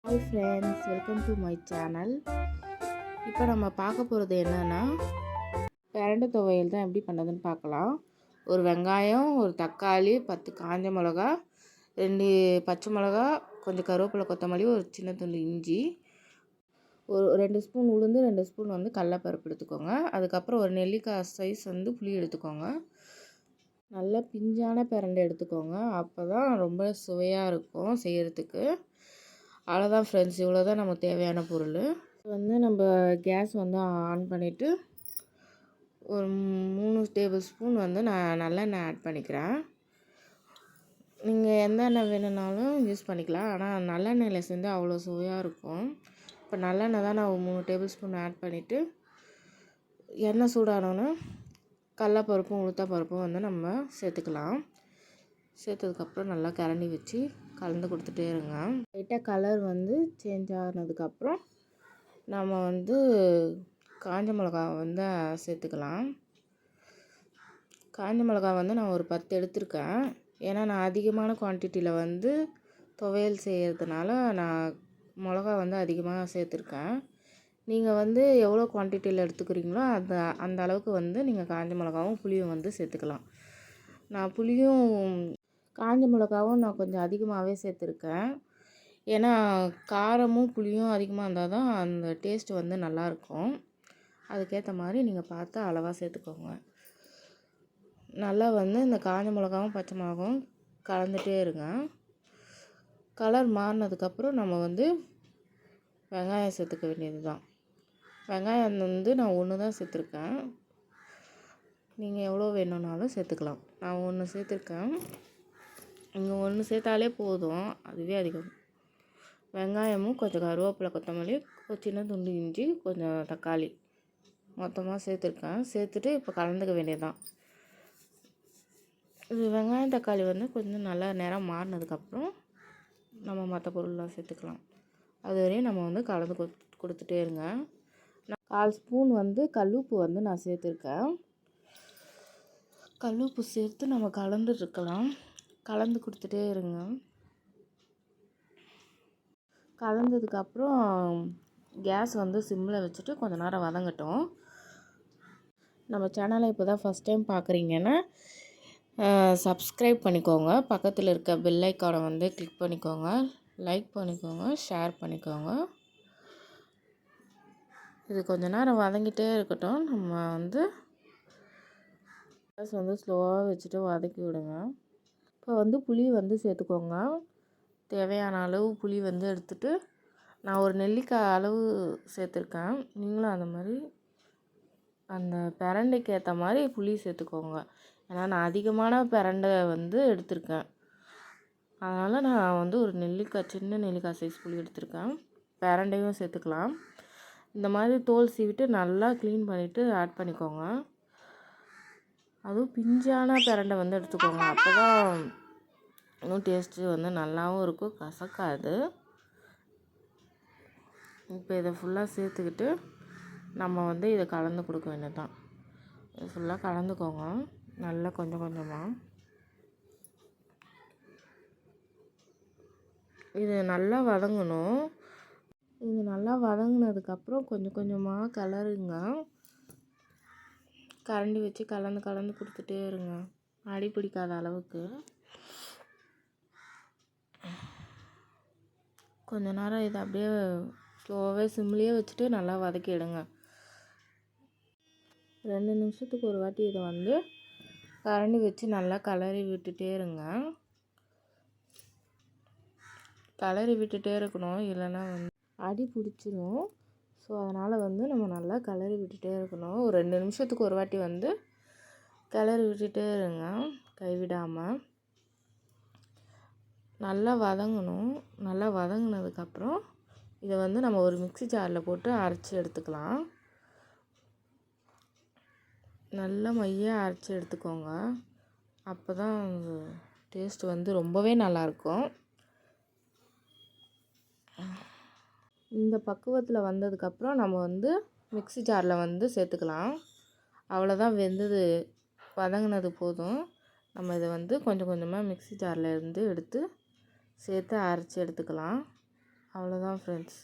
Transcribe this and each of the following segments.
Hi friends, welcome to my channel. இப்போ நம்ம பார்க்க போகிறது என்னென்னா, பிரண்டை துவையல் தான் எப்படி பண்ணுறதுன்னு பார்க்கலாம். ஒரு வெங்காயம், ஒரு தக்காளி, 10 காஞ்ச மிளகா, 2 பச்சை மிளகா, கொஞ்சம் கருவேப்பிலை, கொத்தமல்லி, ஒரு சின்ன துண்டு இஞ்சி, ஒரு 2 ஸ்பூன் உளுந்து, 2 ஸ்பூன் கடலைப்பருப்பு எடுத்துக்கோங்க. அதுக்கப்புறம் ஒரு நெல்லிக்காய் சைஸ் புளி எடுத்துக்கோங்க. நல்லா பிஞ்சான பிரண்டை எடுத்துக்கோங்க. அப்போ தான் ரொம்ப சுவையாக இருக்கும் செய்கிறதுக்கு. அவ்வளோதான் ஃப்ரெண்ட்ஸ், இவ்வளோ தான் நமக்கு தேவையான பொருள். நம்ம கேஸ் ஆன் பண்ணிவிட்டு ஒரு 3 டேபிள் ஸ்பூன் நான் நல்லெண்ணெய் ஆட் பண்ணிக்கிறேன். நீங்கள் எந்த எண்ணெய் வேணும்னாலும் யூஸ் பண்ணிக்கலாம். ஆனால் நல்லெண்ணெயில் செஞ்சால் அவ்வளோ சுவையாக இருக்கும். இப்போ நல்லெண்ணெய் தான் நான் 3 டேபிள் ஸ்பூன் ஆட் பண்ணிவிட்டு, எண்ணெய் சூடானோன்னு கடலைப்பருப்பும் உளுத்தப்பருப்பும் நம்ம சேர்த்துக்கலாம். சேர்த்ததுக்கப்புறம் நல்லா கரண்டி வச்சு கலந்து கொடுத்துட்டே இருங்க. லைட்டாக கலர் சேஞ்ச் ஆனதுக்கப்புறம் நம்ம காஞ்ச மிளகா சேர்த்துக்கலாம். காஞ்ச மிளகா நான் ஒரு 10 எடுத்திருக்கேன். ஏன்னா நான் அதிகமான குவான்டிட்டியில் துவையல் செய்கிறதுனால நான் மிளகா அதிகமாக சேர்த்துருக்கேன். நீங்கள் எவ்வளோ குவான்டிட்டியில் எடுத்துக்கிறீங்களோ அந்த அளவுக்கு நீங்கள் காஞ்ச மிளகாவும் புளியும் சேர்த்துக்கலாம். நான் புளியும் காஞ்ச மிளகாவும் நான் கொஞ்சம் அதிகமாகவே சேர்த்துருக்கேன். ஏன்னா காரமும் புளியும் அதிகமாக இருந்தால் தான் அந்த டேஸ்ட் நல்லாயிருக்கும். அதுக்கேற்ற மாதிரி நீங்கள் பார்த்து அளவாக சேர்த்துக்கோங்க. நல்லா இந்த காஞ்ச மிளகாவும் பச்சை மிளகாவும் கலந்துகிட்டே இருங்க. கலர் மாறினதுக்கப்புறம் நம்ம வெங்காயம் சேர்த்துக்க வேண்டியது தான். வெங்காயம் நான் 1 தான் சேர்த்துருக்கேன். நீங்கள் எவ்வளோ வேணும்னாலும் சேர்த்துக்கலாம். நான் 1 சேர்த்துருக்கேன். இங்கே 1 சேர்த்தாலே போதும், அதுவே அதிகம். வெங்காயமும் கொஞ்சம் கருவேப்பிலை, கொத்தமல்லி, ஒரு சின்ன துண்டு இஞ்சி, கொஞ்சம் தக்காளி மொத்தமாக சேர்த்துருக்கேன். சேர்த்துட்டு இப்போ கலந்துக்க வேண்டியது தான். இது வெங்காயம் தக்காளி கொஞ்சம் நல்லா நேரம் மாறினதுக்கப்புறம் நம்ம மற்ற பொருள்லாம் சேர்த்துக்கலாம். அது வரையும் நம்ம கலந்து கொடுத்துட்டே இருங்க. நான் 1/4 ஸ்பூன் கல்லுப்பு நான் சேர்த்துருக்கேன். கல்லுப்பு சேர்த்து நம்ம கலந்துருக்கலாம். கலந்து கொடுத்துட்டே இருங்க. கலந்ததுக்கப்புறம் கேஸ் சிம்மில் வச்சுட்டு கொஞ்சம் நேரம் வதங்கட்டும். நம்ம சேனலை இப்போ தான் ஃபஸ்ட் டைம் பார்க்குறீங்கன்னா சப்ஸ்கிரைப் பண்ணிக்கோங்க. பக்கத்தில் இருக்க பெல் ஐக்கானை கிளிக் பண்ணிக்கோங்க. லைக் பண்ணிக்கோங்க, ஷேர் பண்ணிக்கோங்க. இது கொஞ்சம் நேரம் வதங்கிட்டே இருக்கட்டும். நம்ம கேஸ் ஸ்லோவாக வச்சுட்டு வதக்கி விடுங்க. இப்போ புளி சேர்த்துக்கோங்க. தேவையான அளவு புளி எடுத்துட்டு, நான் ஒரு நெல்லிக்காய் அளவு சேர்த்துருக்கேன். நீங்களும் அந்த மாதிரி அந்த பிரண்டைக்கு ஏற்ற மாதிரி புளி சேர்த்துக்கோங்க. ஏன்னா நான் அதிகமான பிரண்டை எடுத்திருக்கேன். அதனால் நான் ஒரு நெல்லிக்காய், சின்ன நெல்லிக்காய் சைஸ் புளி எடுத்திருக்கேன். பிரண்டையும் சேர்த்துக்கலாம். இந்த மாதிரி தோல் சீவிட்டு நல்லா க்ளீன் பண்ணிவிட்டு ஆட் பண்ணிக்கோங்க. அதுவும் பிஞ்சான பிரண்டை எடுத்துக்கோங்க. அப்போ தான் இன்னும் டேஸ்ட்டு நல்லாவும் இருக்கும், கசக்காது. இப்போ இதை ஃபுல்லாக சேர்த்துக்கிட்டு நம்ம இதை கலந்து கொடுக்க வேண்டியது தான். இதை ஃபுல்லாக கலந்துக்கோங்க நல்லா கொஞ்சம் கொஞ்சமாக. இது நல்லா வதங்கணும். இது நல்லா வதங்கினதுக்கப்புறம் கொஞ்சம் கொஞ்சமாக கலருங்க. கரண்டி வச்சு கலந்து கலந்து கொடுத்துட்டே இருங்க, அடி பிடிக்காத அளவுக்கு. கொஞ்ச நேரம் இதை அப்படியே ஸ்லோவாகவே சிம்லேயே வச்சுட்டு நல்லா வதக்கிடுங்க. 2 நிமிஷத்துக்கு ஒரு வாட்டி இதை கரண்டி வச்சு நல்லா கலரி விட்டுட்டே இருங்க. கலரி விட்டுட்டே இருக்கணும், இல்லைன்னா அடி பிடிச்சிரும். ஸோ அதனால் நம்ம நல்லா கலரி விட்டுட்டே இருக்கணும். ஒரு 2 நிமிஷத்துக்கு ஒரு வாட்டி கிளறி விட்டுட்டே இருங்க, கைவிடாமல். நல்லா வதங்கணும். நல்லா வதங்கினதுக்கப்புறம் இதை நம்ம ஒரு மிக்ஸி ஜாரில் போட்டு அரைச்சி எடுத்துக்கலாம். நல்லா மையாக அரைச்சி எடுத்துக்கோங்க. அப்போ தான் டேஸ்ட் ரொம்பவே நல்லாயிருக்கும். இந்த பக்குவத்தில் வந்ததுக்கப்புறம் நம்ம மிக்ஸி ஜாரில் சேர்த்துக்கலாம். அவ்வளோதான், வெந்தது, வதங்கினது போதும். நம்ம இதை கொஞ்சம் கொஞ்சமாக மிக்ஸி ஜாரில் எடுத்து சேர்த்து அரைச்சி எடுத்துக்கலாம். அவ்வளோதான் ஃப்ரெண்ட்ஸ்,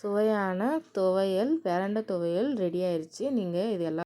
சுவையான துவையல், பிரண்டை துவையல் ரெடி ஆயிடுச்சு. நீங்கள் இது எல்லாம்